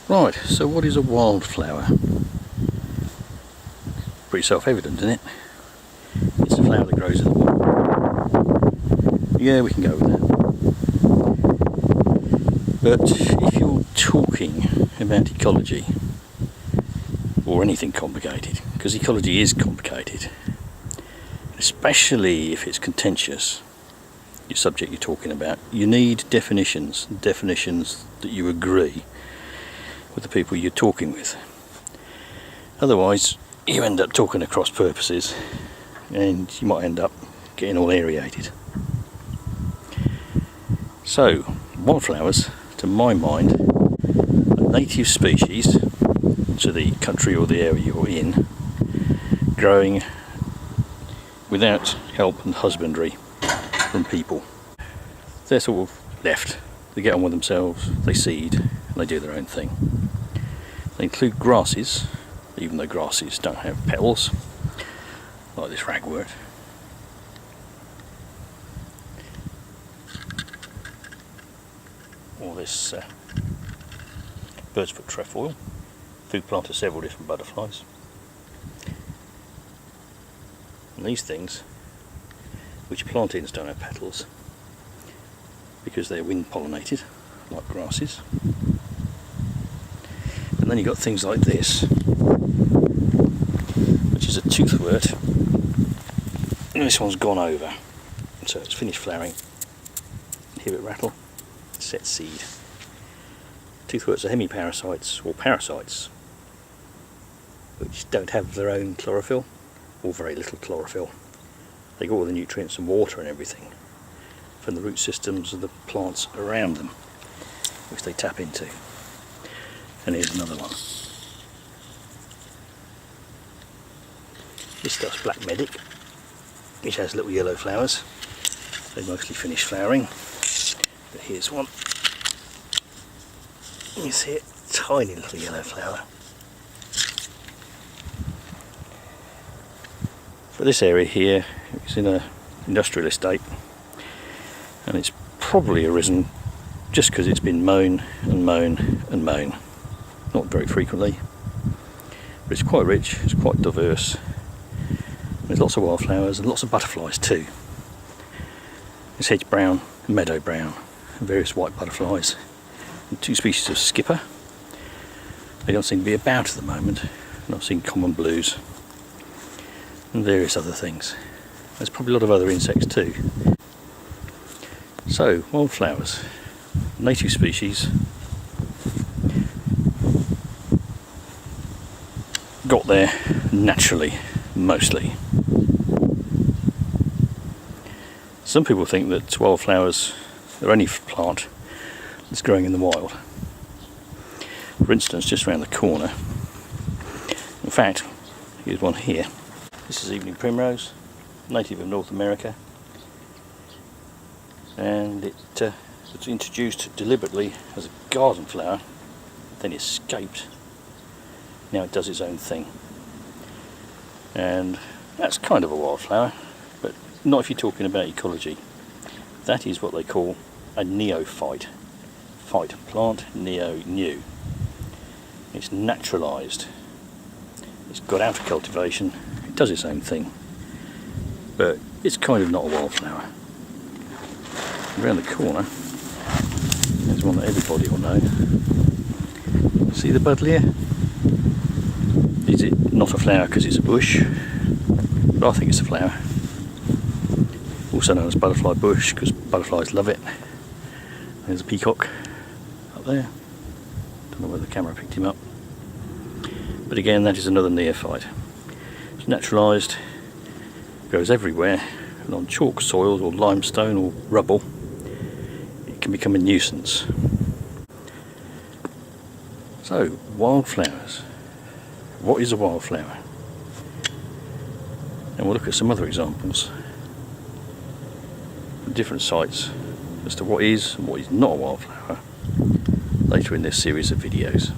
Right, so what is a wildflower? Pretty self-evident, isn't it? It's a flower that grows in the wild. Yeah, we can go with that. But if you're talking about ecology, or anything complicated, because ecology is complicated, especially if it's contentious, your subject you're talking about, you need definitions that you agree with the people you're talking with. Otherwise you end up talking across purposes and you might end up getting all aerated. So wildflowers, to my mind, are native species to the country or the area you're in, growing without help and husbandry from people. They're sort of left, they get on with themselves, they seed, and they do their own thing. They include grasses, even though grasses don't have petals, like this ragwort. Or this bird's foot trefoil, food plant of several different butterflies. And these things, which plantains don't have petals, because they're wind pollinated, like grasses. And then you've got things like this, which is a toothwort, and this one's gone over, so it's finished flowering. Hear it rattle, set seed. Toothworts are hemiparasites, or parasites, which don't have their own chlorophyll, or very little chlorophyll. They get all the nutrients and water and everything from the root systems of the plants around them, which they tap into. And here's another one. This stuff's black medic, which has little yellow flowers. They mostly finish flowering. But here's one. You see it, tiny little yellow flower. For this area here, it's in an industrial estate, and it's probably arisen just because it's been mown and mown and mown. Not very frequently, but it's quite rich, it's quite diverse. There's lots of wildflowers and lots of butterflies too. There's hedge brown, meadow brown, and various white butterflies, and two species of skipper. They don't seem to be about at the moment, and I've seen common blues and various other things. There's probably a lot of other insects too. So, wildflowers, native species, got there naturally, mostly. Some people think that wildflowers are any plant that's growing in the wild. For instance, just around the corner, in fact, here's one here. This is evening primrose, native of North America, and it was introduced deliberately as a garden flower, then escaped. Now it does its own thing, and that's kind of a wildflower, but not if you're talking about ecology. That is what they call a neophyte. Phyte, plant, neo, new. It's naturalised. It's got out of cultivation. It does its own thing, but it's kind of not a wildflower. Around the corner, there's one that everybody will know. See the buddleia? Is it not a flower because it's a bush? But I think it's a flower. Also known as butterfly bush because butterflies love it. There's a peacock up there. Don't know whether the camera picked him up. But again, that is another neophyte. It's naturalised, grows everywhere, and on chalk soils or limestone or rubble, it can become a nuisance. So, wildflowers. What is a wildflower? And we'll look at some other examples from different sites as to what is and what is not a wildflower later in this series of videos.